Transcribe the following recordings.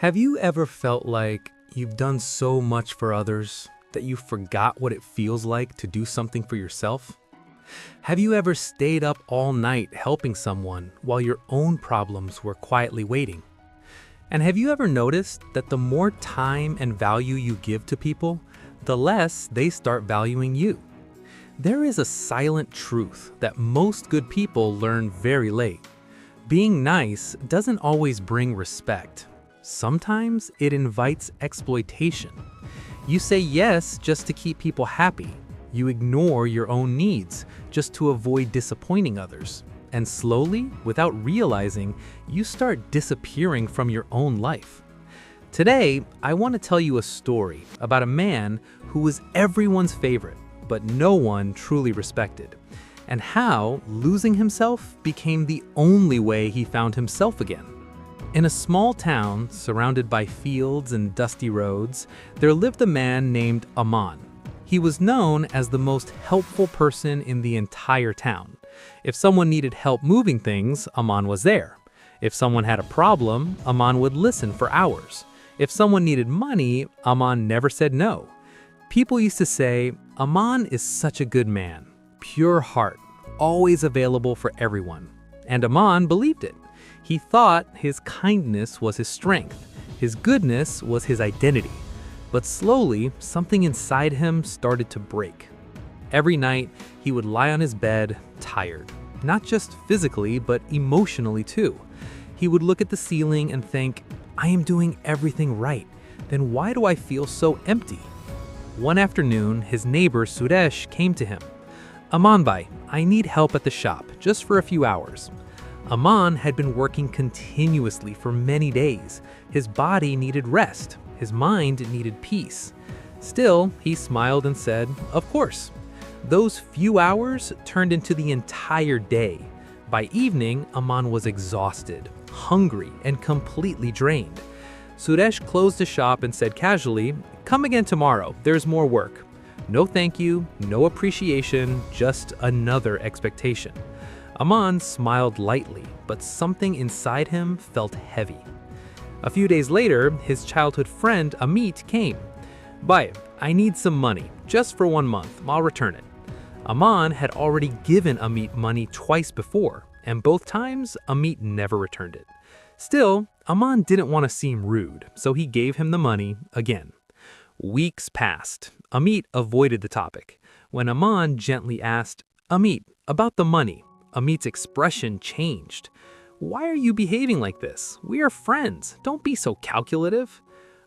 Have you ever felt like you've done so much for others that you forgot what it feels like to do something for yourself? Have you ever stayed up all night helping someone while your own problems were quietly waiting? And have you ever noticed that the more time and value you give to people, the less they start valuing you? There is a silent truth that most good people learn very late. Being nice doesn't always bring respect. Sometimes it invites exploitation. You say yes just to keep people happy. You ignore your own needs just to avoid disappointing others. And slowly, without realizing, you start disappearing from your own life. Today, I want to tell you a story about a man who was everyone's favorite, but no one truly respected, and how losing himself became the only way he found himself again. In a small town surrounded by fields and dusty roads, there lived a man named Aman. He was known as the most helpful person in the entire town. If someone needed help moving things, Aman was there. If someone had a problem, Aman would listen for hours. If someone needed money, Aman never said no. People used to say, "Aman is such a good man, pure heart, always available for everyone." And Aman believed it. He thought his kindness was his strength. His goodness was his identity. But slowly, something inside him started to break. Every night, he would lie on his bed, tired. Not just physically, but emotionally too. He would look at the ceiling and think, "I am doing everything right. Then why do I feel so empty?" One afternoon, his neighbor Suresh came to him. "Aman bhai, I need help at the shop, just for a few hours." Aman had been working continuously for many days. His body needed rest. His mind needed peace. Still, he smiled and said, "Of course." Those few hours turned into the entire day. By evening, Aman was exhausted, hungry, and completely drained. Suresh closed the shop and said casually, "Come again tomorrow, there's more work." No thank you, no appreciation, just another expectation. Aman smiled lightly, but something inside him felt heavy. A few days later, his childhood friend Amit came. "Bhai, I need some money, just for 1 month, I'll return it." Aman had already given Amit money twice before, and both times, Amit never returned it. Still, Aman didn't want to seem rude, so he gave him the money again. Weeks passed. Amit avoided the topic. When Aman gently asked, "Amit, about the money," Amit's expression changed. "Why are you behaving like this? We are friends. Don't be so calculative."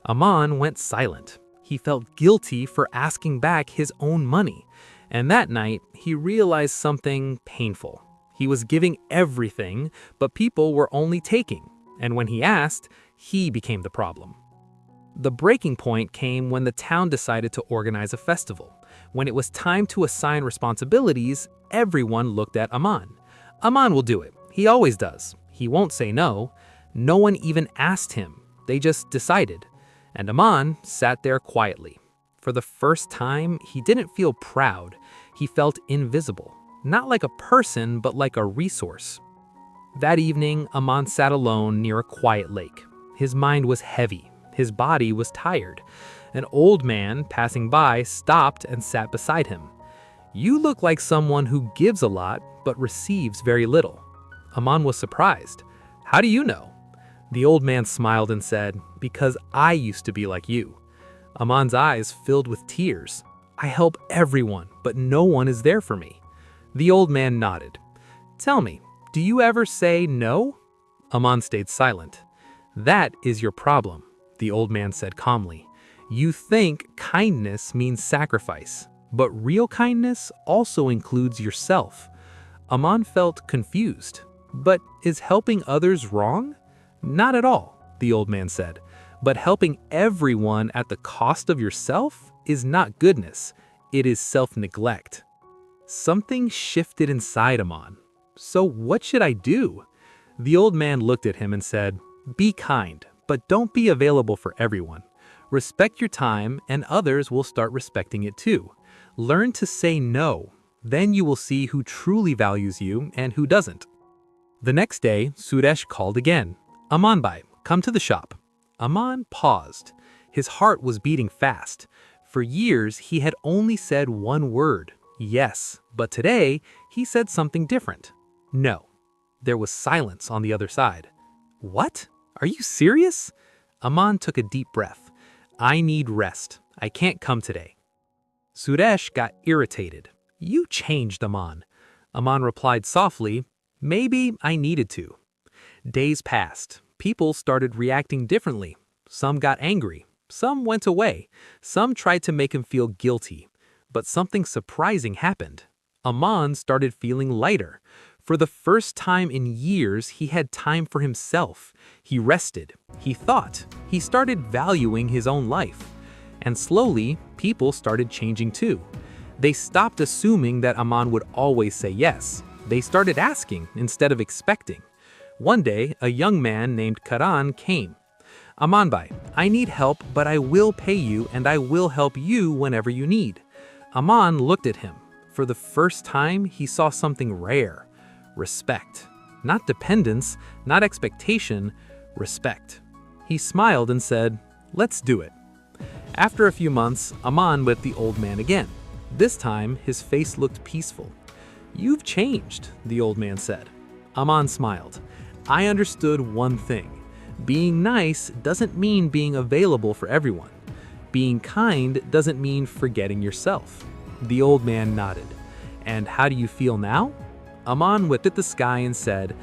Aman went silent. He felt guilty for asking back his own money. And that night, he realized something painful. He was giving everything, but people were only taking. And when he asked, he became the problem. The breaking point came when the town decided to organize a festival. When it was time to assign responsibilities, everyone looked at Aman. "Aman will do it. He always does. He won't say no." No one even asked him. They just decided. And Aman sat there quietly. For the first time, he didn't feel proud. He felt invisible. Not like a person, but like a resource. That evening, Aman sat alone near a quiet lake. His mind was heavy. His body was tired. An old man passing by stopped and sat beside him. "You look like someone who gives a lot, but receives very little." Aman was surprised. "How do you know?" The old man smiled and said, "Because I used to be like you." Aman's eyes filled with tears. "I help everyone, but no one is there for me." The old man nodded. "Tell me, do you ever say no?" Aman stayed silent. "That is your problem," the old man said calmly. "You think kindness means sacrifice, but real kindness also includes yourself." Aman felt confused. "But is helping others wrong?" "Not at all," the old man said. "But helping everyone at the cost of yourself is not goodness. It is self-neglect." Something shifted inside Aman. "So what should I do?" The old man looked at him and said, "Be kind, but don't be available for everyone. Respect your time and others will start respecting it too. Learn to say no. Then you will see who truly values you and who doesn't." The next day, Suresh called again. "Aman bhai, come to the shop." Aman paused. His heart was beating fast. For years, he had only said one word, yes, but today, he said something different. No. There was silence on the other side. What? Are you serious? Aman took a deep breath. I need rest. I can't come today. Suresh got irritated. You changed, Aman. Aman replied softly, maybe I needed to. Days passed. People started reacting differently. Some got angry. Some went away. Some tried to make him feel guilty. But something surprising happened. Aman started feeling lighter. For the first time in years, he had time for himself. He rested. He thought. He started valuing his own life. And slowly, people started changing too. They stopped assuming that Aman would always say yes. They started asking instead of expecting. One day, a young man named Karan came. Aman bhai, I need help, but I will pay you and I will help you whenever you need. Aman looked at him. For the first time, he saw something rare. Respect. Not dependence, not expectation, respect. He smiled and said, let's do it. After a few months, Aman met the old man again. This time, his face looked peaceful. You've changed, the old man said. Aman smiled. I understood one thing. Being nice doesn't mean being available for everyone. Being kind doesn't mean forgetting yourself. The old man nodded. And how do you feel now? Aman looked at the sky and said,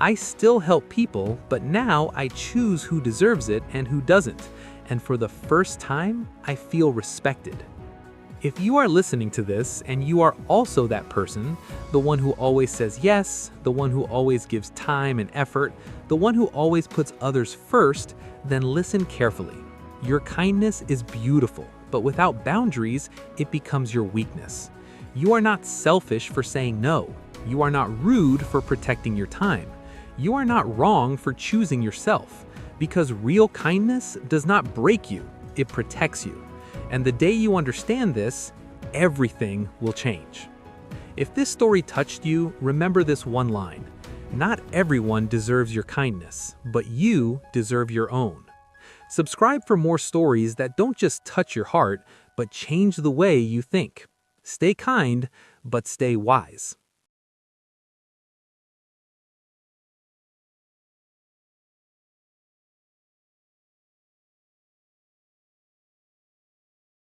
I still help people, but now I choose who deserves it and who doesn't. And for the first time, I feel respected. If you are listening to this and you are also that person, the one who always says yes, the one who always gives time and effort, the one who always puts others first, then listen carefully. Your kindness is beautiful, but without boundaries, it becomes your weakness. You are not selfish for saying no. You are not rude for protecting your time. You are not wrong for choosing yourself. Because real kindness does not break you, it protects you. And the day you understand this, everything will change. If this story touched you, remember this one line. Not everyone deserves your kindness, but you deserve your own. Subscribe for more stories that don't just touch your heart, but change the way you think. Stay kind, but stay wise.